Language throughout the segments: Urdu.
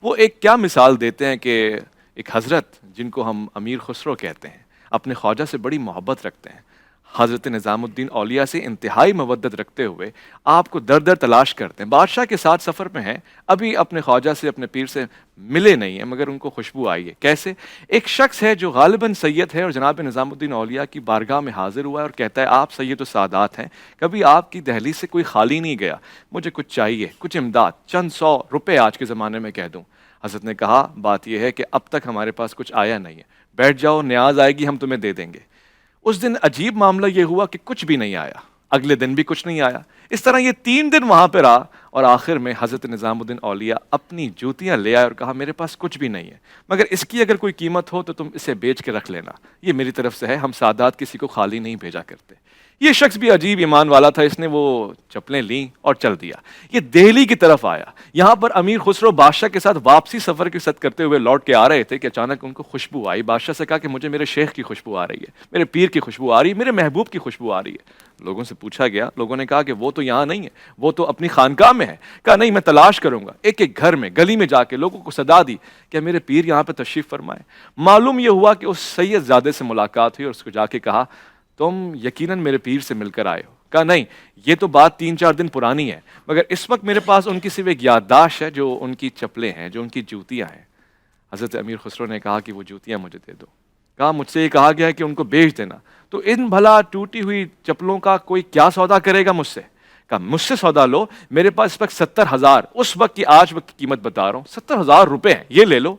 وہ ایک کیا مثال دیتے ہیں کہ ایک حضرت جن کو ہم امیر خسرو کہتے ہیں، اپنے خواجہ سے بڑی محبت رکھتے ہیں، حضرت نظام الدین اولیاء سے انتہائی مودت رکھتے ہوئے آپ کو در در تلاش کرتے ہیں، بادشاہ کے ساتھ سفر میں ہیں، ابھی اپنے خواجہ سے اپنے پیر سے ملے نہیں ہیں، مگر ان کو خوشبو آئی ہے۔ کیسے؟ ایک شخص ہے جو غالباً سید ہے اور جناب نظام الدین اولیاء کی بارگاہ میں حاضر ہوا ہے اور کہتا ہے آپ سید السادات ہیں، کبھی آپ کی دہلیز سے کوئی خالی نہیں گیا، مجھے کچھ چاہیے، کچھ امداد، چند 100 روپے آج کے زمانے میں کہہ دوں۔ حضرت نے کہا بات یہ ہے کہ اب تک ہمارے پاس کچھ آیا نہیں ہے، بیٹھ جاؤ، نیاز آئے گی ہم تمہیں دے دیں گے۔ اس دن عجیب معاملہ یہ ہوا کہ کچھ بھی نہیں آیا، اگلے دن بھی کچھ نہیں آیا، اس طرح یہ 3 دن وہاں پہ رہا اور آخر میں حضرت نظام الدین اولیاء اپنی جوتیاں لے آئے اور کہا میرے پاس کچھ بھی نہیں ہے، مگر اس کی اگر کوئی قیمت ہو تو تم اسے بیچ کے رکھ لینا، یہ میری طرف سے ہے، ہم سادات کسی کو خالی نہیں بھیجا کرتے۔ یہ شخص بھی عجیب ایمان والا تھا، اس نے وہ چپلیں لیں اور چل دیا۔ یہ دہلی کی طرف آیا، یہاں پر امیر خسرو بادشاہ کے ساتھ واپسی سفر کے ساتھ کرتے ہوئے لوٹ کے آ رہے تھے کہ اچانک ان کو خوشبو آئی۔ بادشاہ سے کہا کہ مجھے میرے شیخ کی خوشبو آ رہی ہے، میرے پیر کی خوشبو آ رہی ہے، میرے محبوب کی خوشبو آ رہی ہے۔ لوگوں سے پوچھا گیا، لوگوں نے کہا کہ وہ تو یہاں نہیں ہے، وہ تو اپنی خانقاہ میں ہے۔ کہا نہیں، میں تلاش کروں گا۔ ایک ایک گھر میں، گلی میں جا کے لوگوں کو صدا دی کہ میرے پیر یہاں پہ تشریف فرمائے۔ معلوم یہ ہوا کہ اس سید زادے سے ملاقات ہوئی اور اس کو جا کے کہا تم یقیناً میرے پیر سے مل کر آئے ہو۔ کہا نہیں، یہ تو بات 3-4 دن پرانی ہے، مگر اس وقت میرے پاس ان کی صرف ایک یادداشت ہے، جو ان کی چپلیں ہیں، جو ان کی جوتیاں ہیں۔ حضرت امیر خسرو نے کہا کہ وہ جوتیاں مجھے دے دو۔ کہا مجھ سے یہ کہا گیا ہے کہ ان کو بیچ دینا، تو ان بھلا ٹوٹی ہوئی چپلوں کا کوئی کیا سودا کرے گا مجھ سے؟ کہا مجھ سے سودا لو، میرے پاس اس وقت 70,000، اس وقت کی آج وقت کی قیمت بتا رہا ہوں، 70,000 روپے ہیں، یہ لے لو۔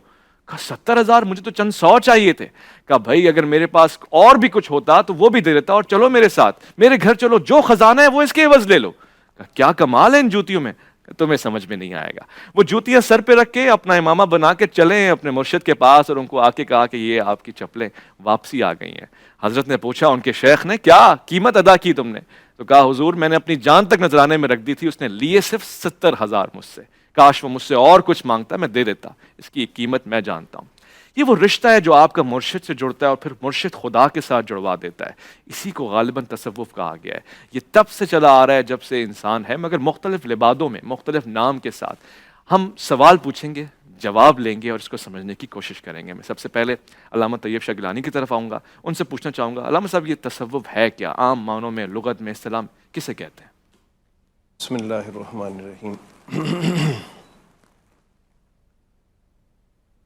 کہا 70,000، مجھے تو چند 100 چاہیے تھے۔ کہا بھائی اگر میرے پاس اور بھی کچھ ہوتا تو وہ بھی دے دیتا، اور چلو میرے ساتھ، میرے گھر چلو، جو خزانہ ہے وہ اس کے عوض لے لو۔ کہا کیا کمال ہے ان جوتیوں میں، تمہیں سمجھ میں نہیں آئے گا۔ وہ جوتیاں سر پہ رکھ کے اپنا امامہ بنا کے چلے اپنے مرشد کے پاس اور ان کو آ کے کہا کہ یہ آپ کی چپلیں واپسی آ گئی ہیں۔ حضرت نے پوچھا ان کے شیخ نے کیا قیمت ادا کی تم نے؟ تو کہا حضور میں نے اپنی جان تک نذرانے میں رکھ دی تھی، اس نے لیے صرف 70,000 مجھ سے، کاش وہ مجھ سے اور کچھ مانگتا میں دے دیتا، اس کی قیمت میں جانتا ہوں۔ یہ وہ رشتہ ہے جو آپ کا مرشد سے جڑتا ہے اور پھر مرشد خدا کے ساتھ جڑوا دیتا ہے، اسی کو غالباً تصوف کہا گیا ہے۔ یہ تب سے چلا آ رہا ہے جب سے انسان ہے، مگر مختلف لبادوں میں، مختلف نام کے ساتھ۔ ہم سوال پوچھیں گے، جواب لیں گے اور اس کو سمجھنے کی کوشش کریں گے۔ میں سب سے پہلے علامہ طیب شاہ گیلانی کی طرف آؤں گا، ان سے پوچھنا چاہوں گا علامہ صاحب یہ تصوف ہے کیا؟ عام معنوں میں، لغت میں، اصطلاح کسے کہتے ہیں؟ بسم اللہ الرحمن الرحیم۔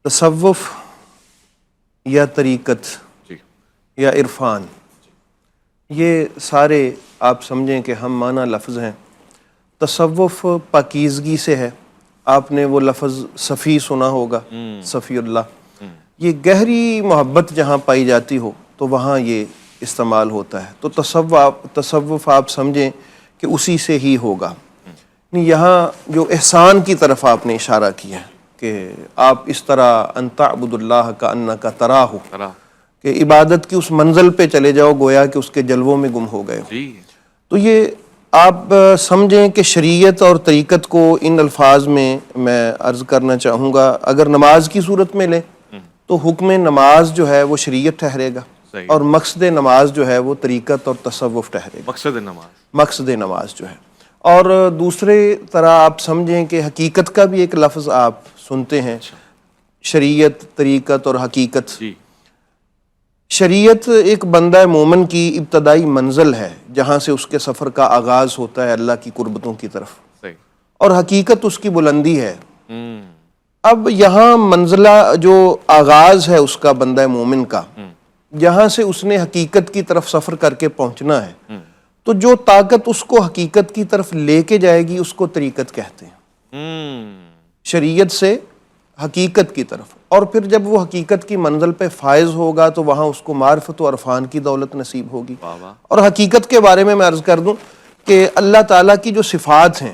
تصوف یا طریقت یا عرفان، یہ سارے آپ سمجھیں کہ ہم معنی لفظ ہیں۔ تصوف پاکیزگی سے ہے، آپ نے وہ لفظ صفی سنا ہوگا، صفی اللہ، یہ گہری محبت جہاں پائی جاتی ہو تو وہاں یہ استعمال ہوتا ہے۔ تو تصوف آپ سمجھیں کہ اسی سے ہی ہوگا۔ یہاں جو احسان کی طرف آپ نے اشارہ کیا ہے کہ آپ اس طرح ان تعبد اللہ کانک تراہ، کہ عبادت کی اس منزل پہ چلے جاؤ گویا کہ اس کے جلووں میں گم ہو گئے ہو۔ تو یہ آپ سمجھیں کہ شریعت اور طریقت کو ان الفاظ میں عرض کرنا چاہوں گا۔ اگر نماز کی صورت میں لیں تو حکم نماز جو ہے وہ شریعت ٹھہرے گا، اور مقصد نماز جو ہے وہ طریقت اور تصوف ٹھہرے گا۔ مقصد نماز جو ہے، اور دوسرے طرح آپ سمجھیں کہ حقیقت کا بھی ایک لفظ آپ سنتے ہیں، شریعت، طریقت اور حقیقت۔ شریعت ایک بندہ مومن کی ابتدائی منزل ہے جہاں سے اس کے سفر کا آغاز ہوتا ہے اللہ کی قربتوں کی طرف، اور حقیقت اس کی بلندی ہے۔ اب یہاں منزلہ جو آغاز ہے اس کا بندہ مومن کا، جہاں سے اس نے حقیقت کی طرف سفر کر کے پہنچنا ہے، تو جو طاقت اس کو حقیقت کی طرف لے کے جائے گی اس کو طریقت کہتے ہیں، شریعت سے حقیقت کی طرف۔ اور پھر جب وہ حقیقت کی منزل پہ فائز ہوگا تو وہاں اس کو معرفت و عرفان کی دولت نصیب ہوگی۔ اور حقیقت کے بارے میں عرض کر دوں کہ اللہ تعالیٰ کی جو صفات ہیں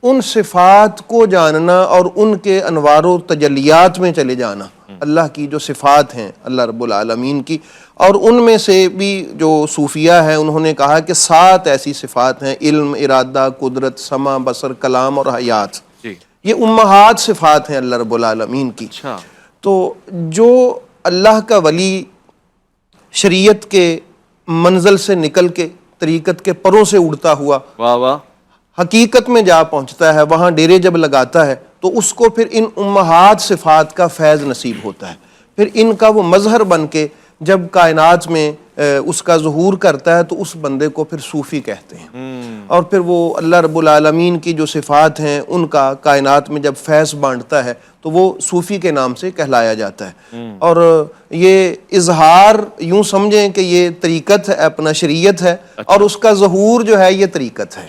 ان صفات کو جاننا اور ان کے انوار و تجلیات میں چلے جانا، اللہ کی جو صفات ہیں اللہ رب العالمین کی، اور ان میں سے بھی جو صوفیہ ہیں انہوں نے کہا کہ 7 ایسی صفات ہیں، علم، ارادہ، قدرت، سمع، بصر، کلام اور حیات، یہ امہات صفات ہیں اللہ رب العالمین کی۔ تو جو اللہ کا ولی شریعت کے منزل سے نکل کے طریقت کے پروں سے اڑتا ہوا حقیقت میں جا پہنچتا ہے، وہاں ڈیرے جب لگاتا ہے تو اس کو پھر ان امہات صفات کا فیض نصیب ہوتا ہے، پھر ان کا وہ مظہر بن کے جب کائنات میں اس کا ظہور کرتا ہے تو اس بندے کو پھر صوفی کہتے ہیں، اور پھر وہ اللہ رب العالمین کی جو صفات ہیں ان کا کائنات میں جب فیض بانٹتا ہے تو وہ صوفی کے نام سے کہلایا جاتا ہے۔ اور یہ اظہار یوں سمجھیں کہ یہ طریقت ہے، اپنا شریعت ہے، اور اس کا ظہور جو ہے یہ طریقت ہے۔